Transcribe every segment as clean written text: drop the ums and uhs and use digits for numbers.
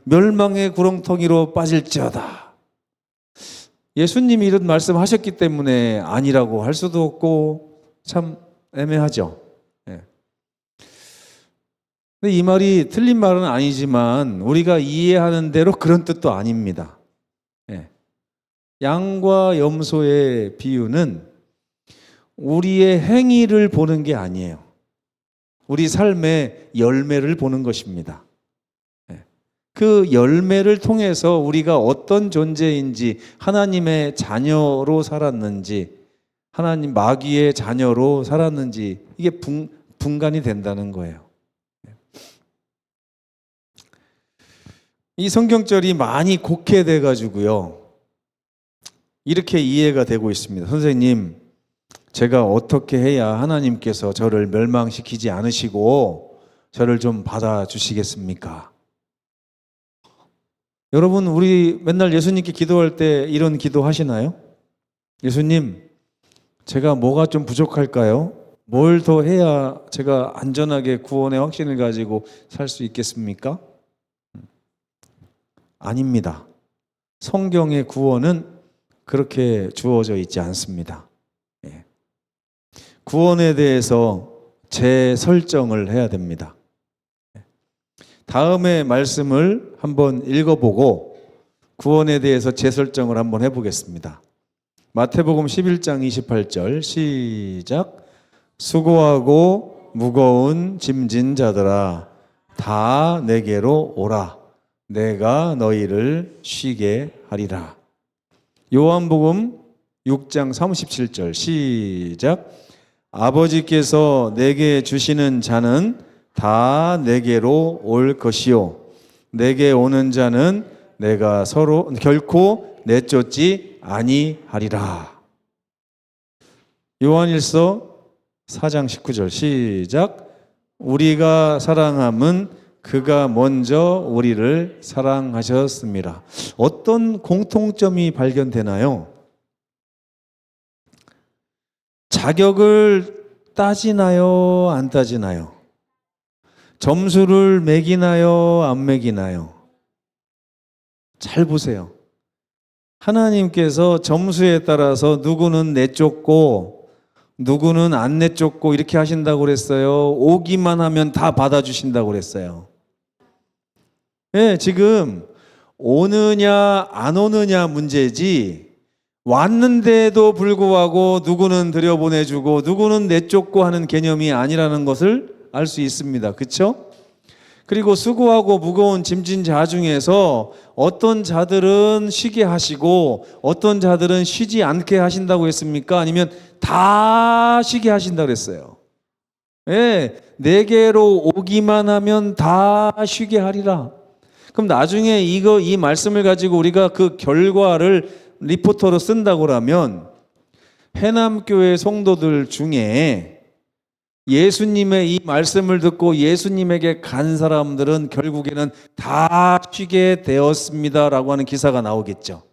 멸망의 구렁텅이로 빠질지어다. 예수님이 이런 말씀하셨기 때문에 아니라고 할 수도 없고 참 애매하죠. 예. 근데 이 말이 틀린 말은 아니지만 우리가 이해하는 대로 그런 뜻도 아닙니다. 예. 양과 염소의 비유는 우리의 행위를 보는 게 아니에요. 우리 삶의 열매를 보는 것입니다. 그 열매를 통해서 우리가 어떤 존재인지, 하나님의 자녀로 살았는지, 하나님 마귀의 자녀로 살았는지, 이게 분간이 된다는 거예요. 이 성경절이 많이 곡해돼 가지고요, 이렇게 이해가 되고 있습니다. 선생님, 제가 어떻게 해야 하나님께서 저를 멸망시키지 않으시고 저를 좀 받아주시겠습니까? 여러분, 우리 맨날 예수님께 기도할 때 이런 기도 하시나요? 예수님, 제가 뭐가 좀 부족할까요? 뭘 더 해야 제가 안전하게 구원의 확신을 가지고 살 수 있겠습니까? 아닙니다. 성경의 구원은 그렇게 주어져 있지 않습니다. 구원에 대해서 재설정을 해야 됩니다. 다음의 말씀을 한번 읽어보고 구원에 대해서 재설정을 한번 해보겠습니다. 마태복음 11장 28절 시작. 수고하고 무거운 짐진 자들아 다 내게로 오라. 내가 너희를 쉬게 하리라. 요한복음 6장 37절 시작. 아버지께서 내게 주시는 자는 다 내게로 올 것이요 내게 오는 자는 내가 결코 내쫓지 아니하리라. 요한일서 4장 19절 시작. 우리가 사랑함은 그가 먼저 우리를 사랑하셨습니다. 어떤 공통점이 발견되나요? 자격을 따지나요? 안 따지나요? 점수를 매기나요? 안 매기나요? 잘 보세요. 하나님께서 점수에 따라서 누구는 내쫓고 누구는 안 내쫓고 이렇게 하신다고 그랬어요. 오기만 하면 다 받아주신다고 그랬어요. 네, 지금 오느냐 안 오느냐 문제지, 왔는데도 불구하고 누구는 들여보내주고 누구는 내쫓고 하는 개념이 아니라는 것을 알 수 있습니다. 그렇죠? 그리고 수고하고 무거운 짐진 자 중에서 어떤 자들은 쉬게 하시고 어떤 자들은 쉬지 않게 하신다고 했습니까? 아니면 다 쉬게 하신다고 했어요. 예, 내게로 오기만 하면 다 쉬게 하리라. 그럼 나중에 이 말씀을 가지고 우리가 그 결과를 리포터로 쓴다고 하면 해남교회 성도들 중에 예수님의 이 말씀을 듣고 예수님에게 간 사람들은 결국에는 다 쉬게 되었습니다라고 하는 기사가 나오겠죠.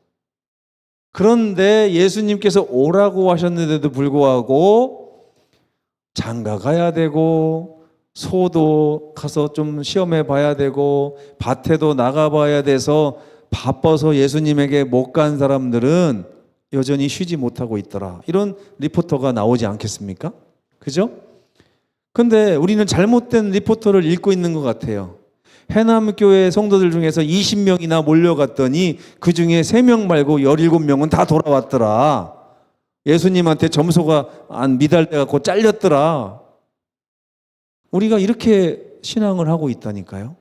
그런데 예수님께서 오라고 하셨는데도 불구하고 장가 가야 되고 소도 가서 좀 시험해 봐야 되고 밭에도 나가 봐야 돼서 바빠서 예수님에게 못 간 사람들은 여전히 쉬지 못하고 있더라. 이런 리포터가 나오지 않겠습니까? 그죠? 근데 우리는 잘못된 리포터를 읽고 있는 것 같아요. 해남교회 성도들 중에서 20명이나 몰려갔더니 그 중에 3명 말고 17명은 다 돌아왔더라. 예수님한테 점수가 안 미달돼갖고 잘렸더라. 우리가 이렇게 신앙을 하고 있다니까요.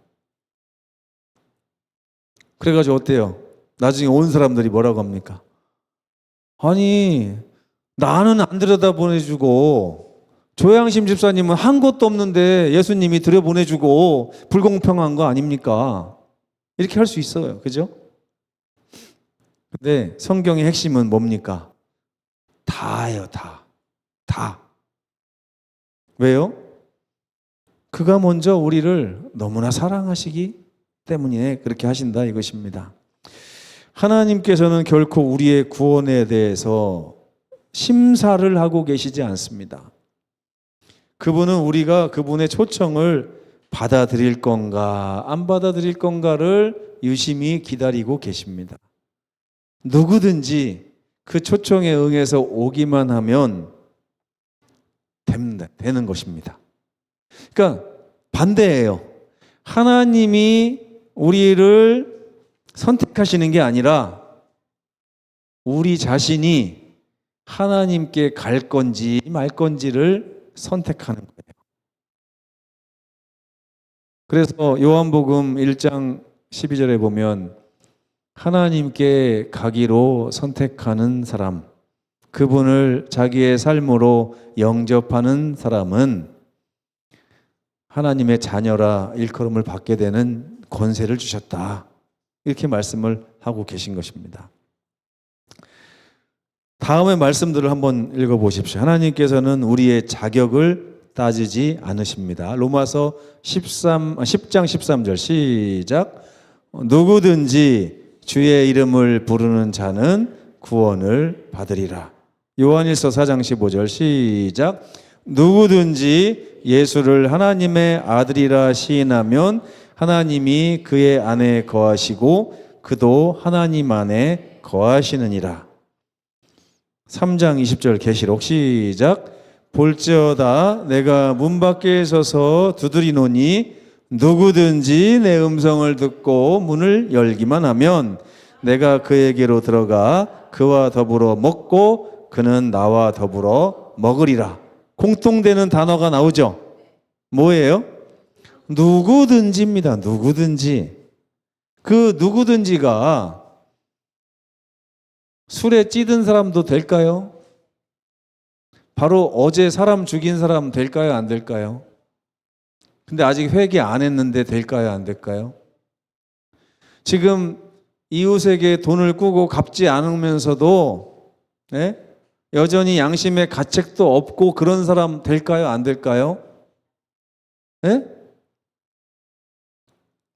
그래가지고 어때요? 나중에 온 사람들이 뭐라고 합니까? 아니, 나는 안 들여다보내주고 조양심 집사님은 한 것도 없는데 예수님이 들여보내주고 불공평한 거 아닙니까? 이렇게 할 수 있어요. 그죠? 근데 성경의 핵심은 뭡니까? 다예요, 다. 다. 왜요? 그가 먼저 우리를 너무나 사랑하시기 때문에 그렇게 하신다 이것입니다. 하나님께서는 결코 우리의 구원에 대해서 심사를 하고 계시지 않습니다. 그분은 우리가 그분의 초청을 받아들일 건가 안 받아들일 건가를 유심히 기다리고 계십니다. 누구든지 그 초청에 응해서 오기만 하면 됩니다. 되는 것입니다. 그러니까 반대예요. 하나님이 우리를 선택하시는 게 아니라 우리 자신이 하나님께 갈 건지 말 건지를 선택하는 거예요. 그래서 요한복음 1장 12절에 보면 하나님께 가기로 선택하는 사람, 그분을 자기의 삶으로 영접하는 사람은 하나님의 자녀라 일컬음을 받게 되는 권세를 주셨다. 이렇게 말씀을 하고 계신 것입니다. 다음의 말씀들을 한번 읽어보십시오. 하나님께서는 우리의 자격을 따지지 않으십니다. 로마서 10장 13절 시작. 누구든지 주의 이름을 부르는 자는 구원을 받으리라. 요한일서 4장 15절 시작. 누구든지 예수를 하나님의 아들이라 시인하면 하나님이 그의 안에 거하시고 그도 하나님 안에 거하시느니라. 3장 20절 계시록 시작. 볼지어다 내가 문 밖에 서서 두드리노니 누구든지 내 음성을 듣고 문을 열기만 하면 내가 그에게로 들어가 그와 더불어 먹고 그는 나와 더불어 먹으리라. 공통되는 단어가 나오죠. 뭐예요? 누구든지입니다. 누구든지. 그 누구든지가 술에 찌든 사람도 될까요? 바로 어제 사람 죽인 사람 될까요? 안 될까요? 근데 아직 회개 안 했는데 될까요? 안 될까요? 지금 이웃에게 돈을 꾸고 갚지 않으면서도 여전히 양심의 가책도 없고 그런 사람 될까요? 안 될까요?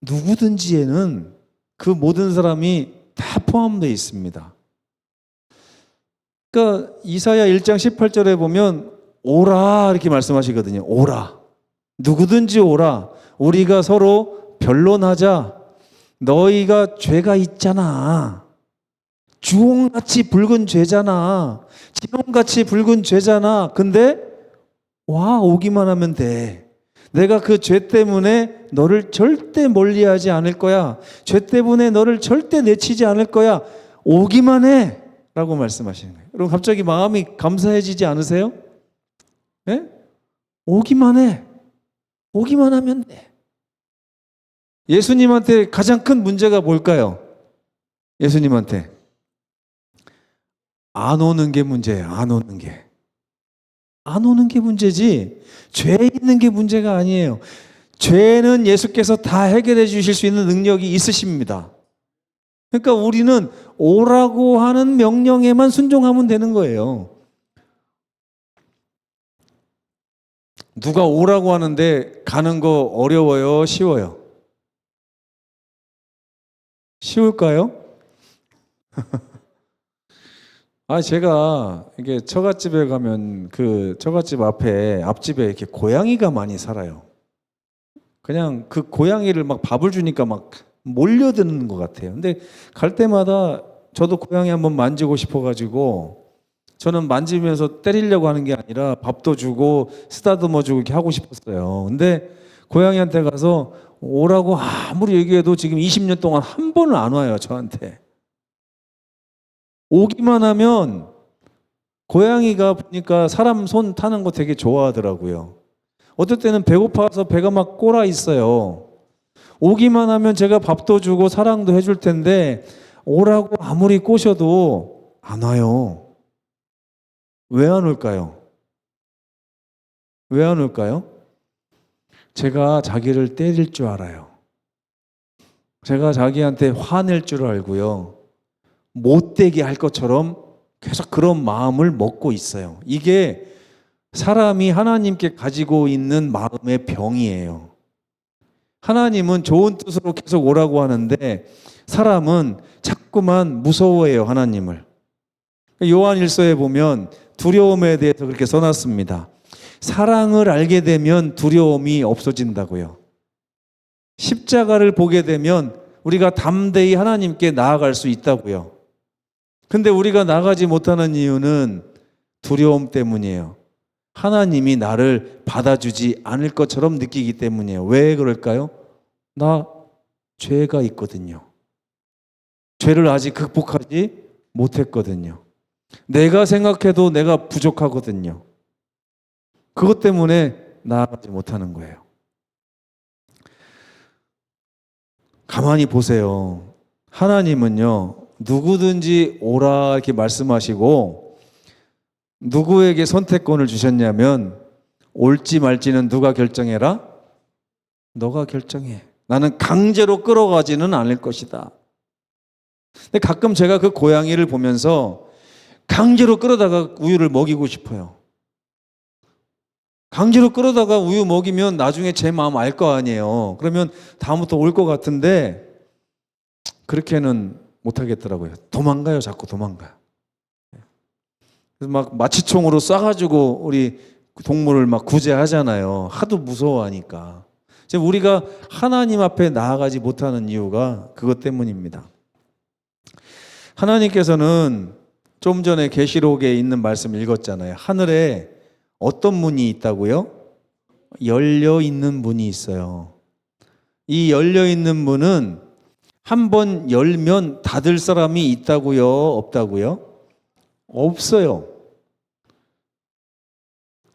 누구든지에는 그 모든 사람이 다 포함되어 있습니다. 그러니까 이사야 1장 18절에 보면 오라 이렇게 말씀하시거든요. 오라. 누구든지 오라. 우리가 서로 변론하자. 너희가 죄가 있잖아. 주홍같이 붉은 죄잖아. 진홍같이 붉은 죄잖아. 근데 와 오기만 하면 돼. 내가 그 죄 때문에 너를 절대 멀리하지 않을 거야. 죄 때문에 너를 절대 내치지 않을 거야. 오기만 해. 라고 말씀하시는 거예요. 여러분 갑자기 마음이 감사해지지 않으세요? 네? 오기만 해. 오기만 하면 돼. 예수님한테 가장 큰 문제가 뭘까요? 예수님한테 안 오는 게 문제예요. 안 오는 게. 안 오는 게 문제지 죄 있는 게 문제가 아니에요. 죄는 예수께서 다 해결해 주실 수 있는 능력이 있으십니다. 그러니까 우리는 오라고 하는 명령에만 순종하면 되는 거예요. 누가 오라고 하는데 가는 거 어려워요? 쉬워요? 쉬울까요? 제가 이게 처갓집에 가면 그 처갓집 앞집에 이렇게 고양이가 많이 살아요. 그냥 그 고양이를 막 밥을 주니까 막 몰려드는 것 같아요. 근데 갈 때마다 저도 고양이 한번 만지고 싶어가지고 저는 만지면서 때리려고 하는 게 아니라 밥도 주고 쓰다듬어 주고 이렇게 하고 싶었어요. 근데 고양이한테 가서 오라고 아무리 얘기해도 지금 20년 동안 한 번은 안 와요, 저한테. 오기만 하면 고양이가 보니까 사람 손 타는 거 되게 좋아하더라고요. 어떨 때는 배고파서 배가 막 꼬라 있어요. 오기만 하면 제가 밥도 주고 사랑도 해줄 텐데 오라고 아무리 꼬셔도 안 와요. 왜 안 올까요? 왜 안 올까요? 제가 자기를 때릴 줄 알아요. 제가 자기한테 화낼 줄 알고요. 못되게 할 것처럼 계속 그런 마음을 먹고 있어요. 이게 사람이 하나님께 가지고 있는 마음의 병이에요. 하나님은 좋은 뜻으로 계속 오라고 하는데 사람은 자꾸만 무서워해요, 하나님을. 요한일서에 보면 두려움에 대해서 그렇게 써놨습니다. 사랑을 알게 되면 두려움이 없어진다고요. 십자가를 보게 되면 우리가 담대히 하나님께 나아갈 수 있다고요. 근데 우리가 나가지 못하는 이유는 두려움 때문이에요. 하나님이 나를 받아주지 않을 것처럼 느끼기 때문이에요. 왜 그럴까요? 나 죄가 있거든요. 죄를 아직 극복하지 못했거든요. 내가 생각해도 내가 부족하거든요. 그것 때문에 나아가지 못하는 거예요. 가만히 보세요. 하나님은요, 누구든지 오라 이렇게 말씀하시고 누구에게 선택권을 주셨냐면 옳지 말지는 누가 결정해라? 너가 결정해. 나는 강제로 끌어가지는 않을 것이다. 근데 가끔 제가 그 고양이를 보면서 강제로 끌어다가 우유를 먹이고 싶어요. 강제로 끌어다가 우유 먹이면 나중에 제 마음 알 거 아니에요. 그러면 다음부터 올 것 같은데 그렇게는 못하겠더라고요. 도망가요. 자꾸 도망가요. 그래서 막 마취총으로 쏴가지고 우리 동물을 막 구제하잖아요. 하도 무서워하니까. 우리가 하나님 앞에 나아가지 못하는 이유가 그것 때문입니다. 하나님께서는 좀 전에 계시록에 있는 말씀 읽었잖아요. 하늘에 어떤 문이 있다고요? 열려 있는 문이 있어요. 이 열려 있는 문은 한 번 열면 닫을 사람이 있다고요? 없다고요? 없어요.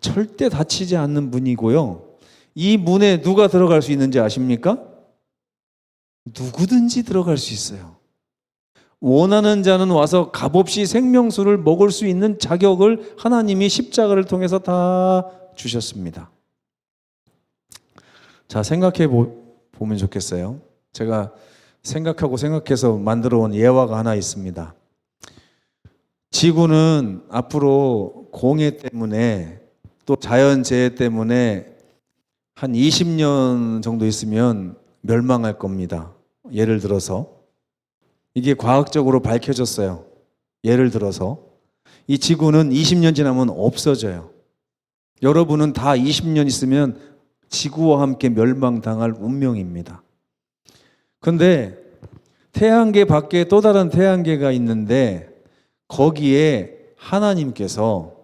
절대 닫히지 않는 문이고요. 이 문에 누가 들어갈 수 있는지 아십니까? 누구든지 들어갈 수 있어요. 원하는 자는 와서 값없이 생명수를 먹을 수 있는 자격을 하나님이 십자가를 통해서 다 주셨습니다. 자, 생각해 보면 좋겠어요. 제가 생각해서 만들어 온 예화가 하나 있습니다. 지구는 앞으로 공해 때문에 또 자연재해 때문에 한 20년 정도 있으면 멸망할 겁니다. 예를 들어서 이게 과학적으로 밝혀졌어요. 예를 들어서 이 지구는 20년 지나면 없어져요. 여러분은 다 20년 있으면 지구와 함께 멸망당할 운명입니다. 근데 태양계 밖에 또 다른 태양계가 있는데 거기에 하나님께서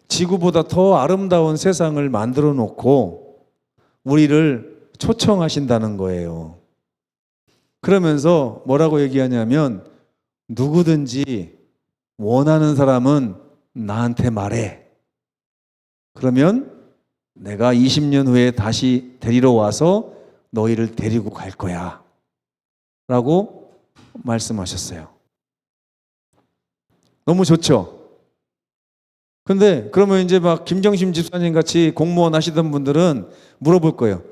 지구보다 더 아름다운 세상을 만들어 놓고 우리를 초청하신다는 거예요. 그러면서 뭐라고 얘기하냐면 누구든지 원하는 사람은 나한테 말해. 그러면 내가 20년 후에 다시 데리러 와서 너희를 데리고 갈 거야. 라고 말씀하셨어요. 너무 좋죠? 근데 그러면 이제 막 김정심 집사님 같이 공무원 하시던 분들은 물어볼 거예요.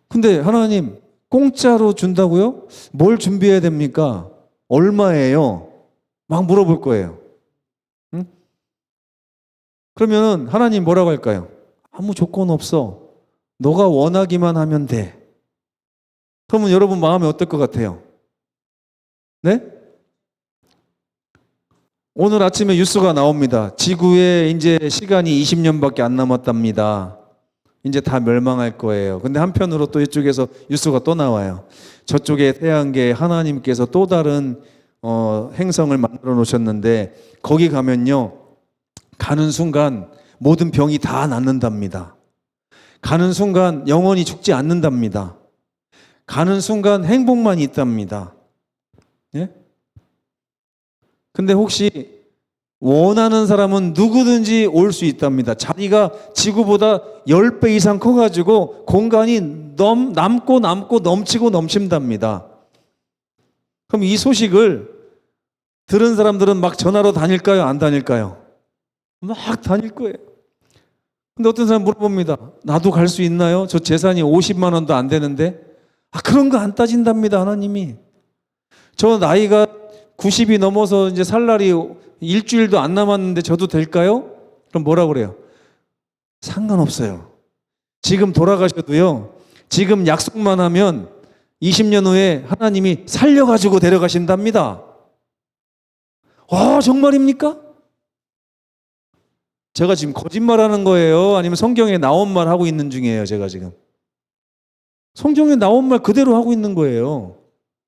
근데 하나님 공짜로 준다고요? 뭘 준비해야 됩니까? 얼마예요? 막 물어볼 거예요. 응? 그러면 하나님 뭐라고 할까요? 아무 조건 없어. 너가 원하기만 하면 돼. 그러면 여러분 마음이 어떨 것 같아요? 네? 오늘 아침에 뉴스가 나옵니다. 지구에 이제 시간이 20년밖에 안 남았답니다. 이제 다 멸망할 거예요. 근데 한편으로 또 이쪽에서 뉴스가 또 나와요. 저쪽에 태양계에 하나님께서 또 다른 행성을 만들어 놓으셨는데 거기 가면요. 가는 순간 모든 병이 다 낫는답니다. 가는 순간 영원히 죽지 않는답니다. 가는 순간 행복만 있답니다. 예? 근데 혹시 원하는 사람은 누구든지 올 수 있답니다. 자리가 지구보다 10배 이상 커가지고 공간이 남고 넘치고 넘친답니다. 그럼 이 소식을 들은 사람들은 막 전화로 다닐까요? 안 다닐까요? 막 다닐 거예요. 근데 어떤 사람 물어봅니다. 나도 갈 수 있나요? 저 재산이 50만 원도 안 되는데. 그런 거 안 따진답니다. 하나님이. 저 나이가 90이 넘어서 이제 살 날이 일주일도 안 남았는데 저도 될까요? 그럼 뭐라 그래요? 상관없어요. 지금 돌아가셔도요. 지금 약속만 하면 20년 후에 하나님이 살려가지고 데려가신답니다. 정말입니까? 제가 지금 거짓말하는 거예요? 아니면 성경에 나온 말 하고 있는 중이에요? 제가 지금. 성경에 나온 말 그대로 하고 있는 거예요.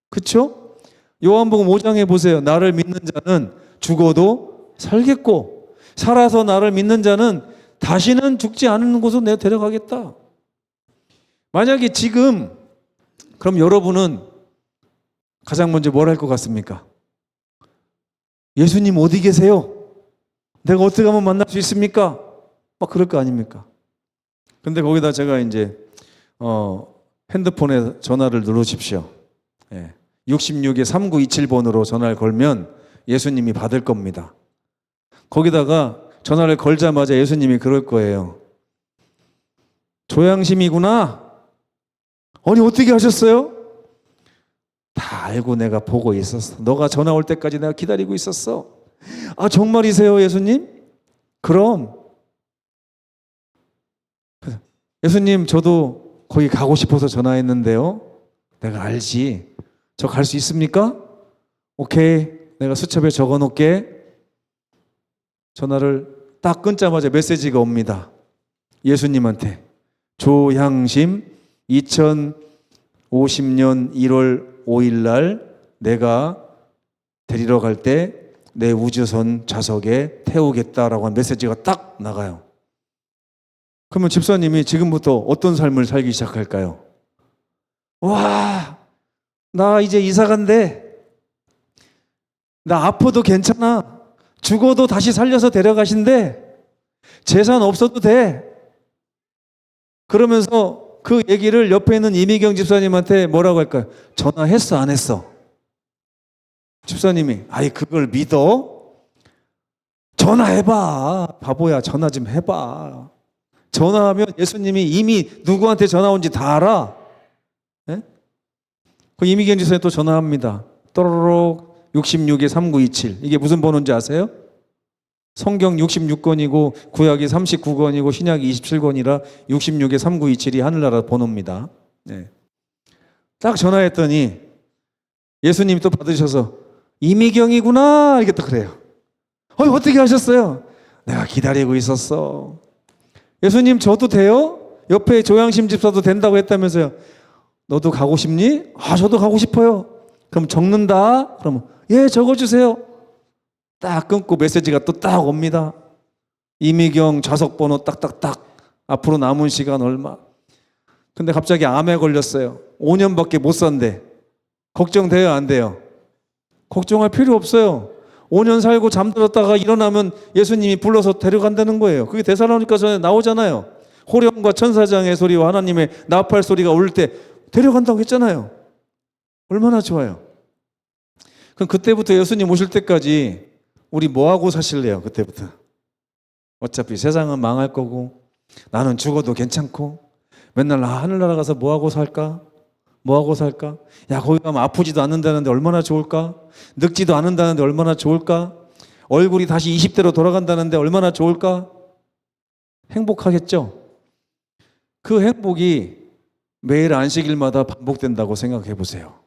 그렇죠? 요한복음 5장에 보세요. 나를 믿는 자는 죽어도 살겠고 살아서 나를 믿는 자는 다시는 죽지 않는 곳으로 내가 데려가겠다. 만약에 지금 그럼 여러분은 가장 먼저 뭘 할 것 같습니까? 예수님 어디 계세요? 내가 어떻게 하면 만날 수 있습니까? 막 그럴 거 아닙니까? 근데 거기다 제가 이제 핸드폰에 전화를 누르십시오. 66에 3927번으로 전화를 걸면 예수님이 받을 겁니다. 거기다가 전화를 걸자마자 예수님이 그럴 거예요. 조양심이구나. 아니 어떻게 하셨어요? 다 알고 내가 보고 있었어. 너가 전화 올 때까지 내가 기다리고 있었어. 아 정말이세요 예수님? 그럼 예수님 저도 거기 가고 싶어서 전화했는데요. 내가 알지. 저 갈 수 있습니까? 오케이. 내가 수첩에 적어 놓을게. 전화를 딱 끊자마자 메시지가 옵니다. 예수님한테. 조향심 2050년 1월 5일 날 내가 데리러 갈 때 내 우주선 좌석에 태우겠다라고 한 메시지가 딱 나가요. 그러면 집사님이 지금부터 어떤 삶을 살기 시작할까요? 와, 나 이제 이사 간대. 나 아파도 괜찮아. 죽어도 다시 살려서 데려가신대. 재산 없어도 돼. 그러면서 그 얘기를 옆에 있는 이미경 집사님한테 뭐라고 할까요? 전화했어, 안 했어? 집사님이, 아이, 그걸 믿어? 전화해봐. 바보야, 전화 좀 해봐. 전화하면 예수님이 이미 누구한테 전화 온지 다 알아. 예? 그 이미경 집사님 또 전화합니다. 또로록 66에 3927. 이게 무슨 번호인지 아세요? 성경 66권이고 구약이 39권이고 신약이 27권이라 66에 3927이 하늘나라 번호입니다. 네. 딱 전화했더니 예수님이 또 받으셔서 이미경이구나 이게 또 그래요. 어떻게 하셨어요? 내가 기다리고 있었어. 예수님 저도 돼요? 옆에 조양심 집사도 된다고 했다면서요. 너도 가고 싶니? 아 저도 가고 싶어요. 그럼 적는다. 그러면 예 적어주세요. 딱 끊고 메시지가 또 딱 옵니다. 이미경 좌석 번호 딱딱딱. 앞으로 남은 시간 얼마. 근데 갑자기 암에 걸렸어요. 5년밖에 못 산대. 걱정돼요 안 돼요? 걱정할 필요 없어요. 5년 살고 잠들었다가 일어나면 예수님이 불러서 데려간다는 거예요. 그게 데살로니가서에 나오잖아요. 호령과 천사장의 소리와 하나님의 나팔 소리가 올 때 데려간다고 했잖아요. 얼마나 좋아요. 그럼 그때부터 예수님 오실 때까지 우리 뭐하고 사실래요? 그때부터. 어차피 세상은 망할 거고 나는 죽어도 괜찮고 맨날 하늘나라 가서 뭐하고 살까? 뭐하고 살까? 야 거기 가면 아프지도 않는다는데 얼마나 좋을까? 늙지도 않는다는데 얼마나 좋을까? 얼굴이 다시 20대로 돌아간다는데 얼마나 좋을까? 행복하겠죠? 그 행복이 매일 안식일마다 반복된다고 생각해 보세요.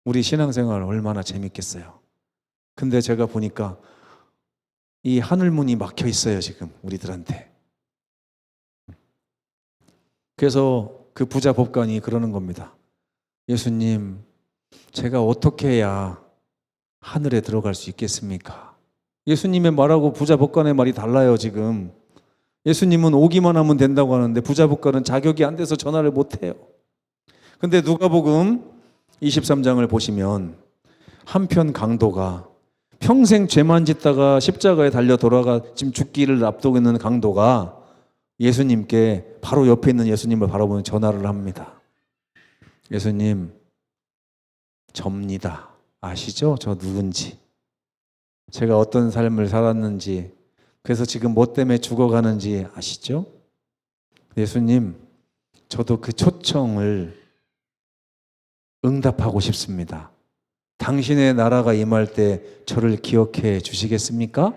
우리 신앙생활 얼마나 재밌겠어요. 근데 제가 보니까 이 하늘문이 막혀 있어요 지금 우리들한테. 그래서 그 부자 법관이 그러는 겁니다. 예수님, 제가 어떻게 해야 하늘에 들어갈 수 있겠습니까? 예수님의 말하고 부자 법관의 말이 달라요 지금. 예수님은 오기만 하면 된다고 하는데 부자 법관은 자격이 안 돼서 전화를 못 해요. 근데 누가복음 23장을 보시면 한편 강도가 평생 죄만 짓다가 십자가에 달려 돌아가 지금 죽기를 앞두고 있는 강도가 예수님께 바로 옆에 있는 예수님을 바라보는 전화를 합니다. 예수님, 접니다. 아시죠? 저 누군지. 제가 어떤 삶을 살았는지, 그래서 지금 뭐 때문에 죽어가는지 아시죠? 예수님, 저도 그 초청을 응답하고 싶습니다. 당신의 나라가 임할 때 저를 기억해 주시겠습니까?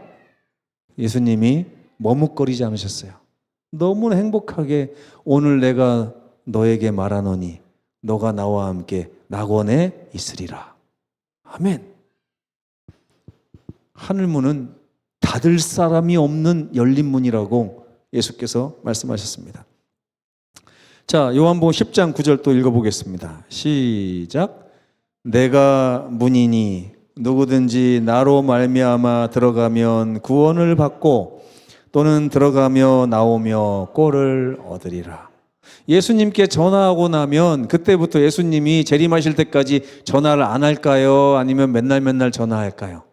예수님이 머뭇거리지 않으셨어요. 너무나 행복하게 오늘 내가 너에게 말하노니 너가 나와 함께 낙원에 있으리라. 아멘. 하늘문은 닫을 사람이 없는 열린 문이라고 예수께서 말씀하셨습니다. 자, 요한복음 10장 9절 또 읽어보겠습니다. 시작. 내가 문이니 누구든지 나로 말미암아 들어가면 구원을 받고 또는 들어가며 나오며 꼴을 얻으리라. 예수님께 전화하고 나면 그때부터 예수님이 재림하실 때까지 전화를 안 할까요? 아니면 맨날 전화할까요?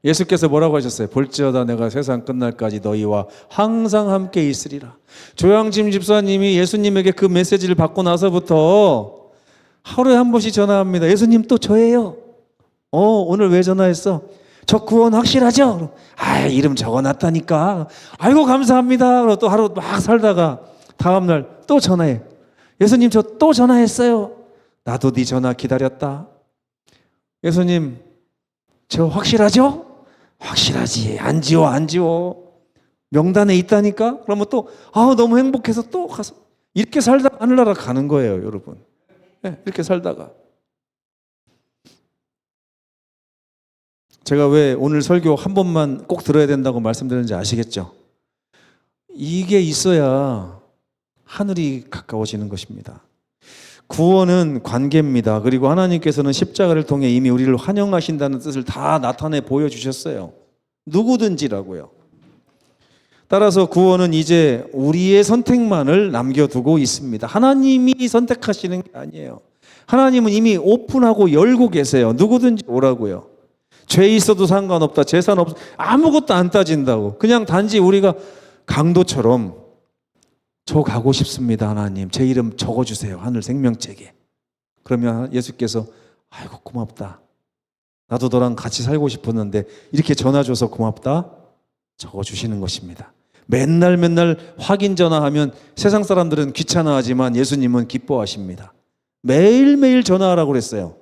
예수께서 뭐라고 하셨어요? 볼지어다 내가 세상 끝날까지 너희와 항상 함께 있으리라. 조양심 집사님이 예수님에게 그 메시지를 받고 나서부터 하루에 한 번씩 전화합니다. 예수님 또 저예요. 오늘 왜 전화했어? 저 구원 확실하죠? 이름 적어놨다니까. 아이고 감사합니다. 그리고 또 하루 막 살다가 다음날 또 전화해. 예수님 저 또 전화했어요. 나도 네 전화 기다렸다. 예수님 저 확실하죠? 확실하지. 안 지워. 명단에 있다니까? 그러면 또 너무 행복해서 또 가서 이렇게 살다가 하늘나라 가는 거예요, 여러분. 네, 이렇게 살다가. 제가 왜 오늘 설교 한 번만 꼭 들어야 된다고 말씀드렸는지 아시겠죠? 이게 있어야 하늘이 가까워지는 것입니다. 구원은 관계입니다. 그리고 하나님께서는 십자가를 통해 이미 우리를 환영하신다는 뜻을 다 나타내 보여주셨어요. 누구든지라고요. 따라서 구원은 이제 우리의 선택만을 남겨두고 있습니다. 하나님이 선택하시는 게 아니에요. 하나님은 이미 오픈하고 열고 계세요. 누구든지 오라고요. 죄 있어도 상관없다. 재산 없어. 아무것도 안 따진다고. 그냥 단지 우리가 강도처럼 저 가고 싶습니다. 하나님 제 이름 적어주세요. 하늘 생명책에. 그러면 예수께서 아이고 고맙다. 나도 너랑 같이 살고 싶었는데 이렇게 전화 줘서 고맙다. 적어주시는 것입니다. 맨날 확인 전화하면 세상 사람들은 귀찮아하지만 예수님은 기뻐하십니다. 매일매일 전화하라고 그랬어요.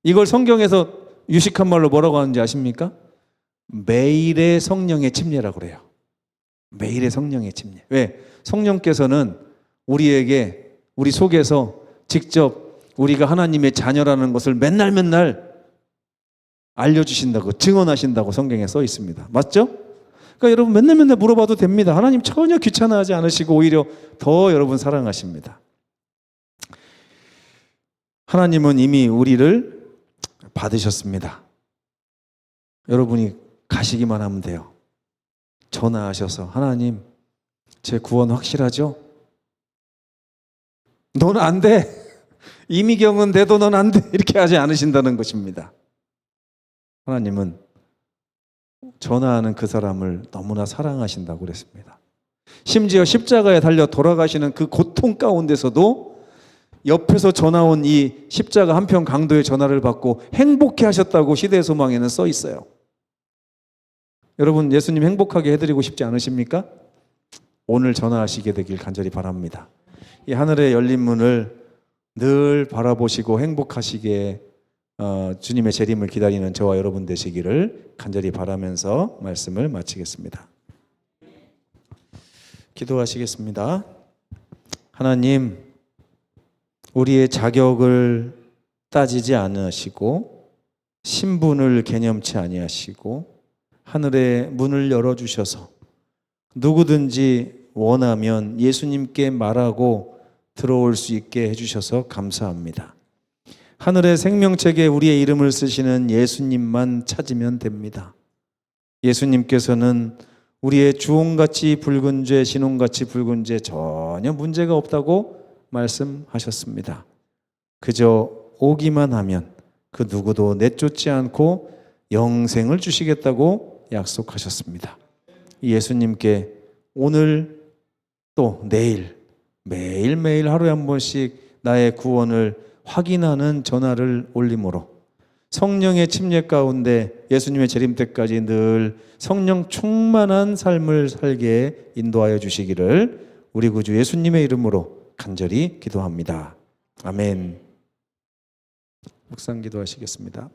이걸 성경에서 유식한 말로 뭐라고 하는지 아십니까? 매일의 성령의 침례라고 그래요. 매일의 성령의 침례. 왜? 성령께서는 우리 속에서 직접 우리가 하나님의 자녀라는 것을 맨날 알려주신다고, 증언하신다고 성경에 써 있습니다. 맞죠? 그러니까 여러분 맨날 물어봐도 됩니다. 하나님 전혀 귀찮아하지 않으시고 오히려 더 여러분 사랑하십니다. 하나님은 이미 우리를 받으셨습니다. 여러분이 가시기만 하면 돼요. 전화하셔서 하나님 제 구원 확실하죠? 넌 안 돼. 이미경은 돼도 넌 안 돼. 이렇게 하지 않으신다는 것입니다. 하나님은 전화하는 그 사람을 너무나 사랑하신다고 그랬습니다. 심지어 십자가에 달려 돌아가시는 그 고통 가운데서도 옆에서 전화 온 이 십자가 한편 강도의 전화를 받고 행복해 하셨다고 시대의 소망에는 써 있어요. 여러분 예수님 행복하게 해드리고 싶지 않으십니까? 오늘 전화하시게 되길 간절히 바랍니다. 이 하늘의 열린 문을 늘 바라보시고 행복하시게 주님의 재림을 기다리는 저와 여러분 되시기를 간절히 바라면서 말씀을 마치겠습니다. 기도하시겠습니다. 하나님, 우리의 자격을 따지지 않으시고 신분을 개념치 아니하시고 하늘의 문을 열어주셔서 누구든지 원하면 예수님께 말하고 들어올 수 있게 해주셔서 감사합니다. 하늘의 생명책에 우리의 이름을 쓰시는 예수님만 찾으면 됩니다. 예수님께서는 우리의 주홍같이 붉은 죄, 진홍같이 붉은 죄 전혀 문제가 없다고 말씀하셨습니다. 그저 오기만 하면 그 누구도 내쫓지 않고 영생을 주시겠다고 약속하셨습니다. 예수님께 오늘 또 내일 매일매일 하루에 한 번씩 나의 구원을 확인하는 전화를 올림으로 성령의 침례 가운데 예수님의 재림 때까지 늘 성령 충만한 삶을 살게 인도하여 주시기를 우리 구주 예수님의 이름으로 간절히 기도합니다. 아멘. 묵상 기도하시겠습니다.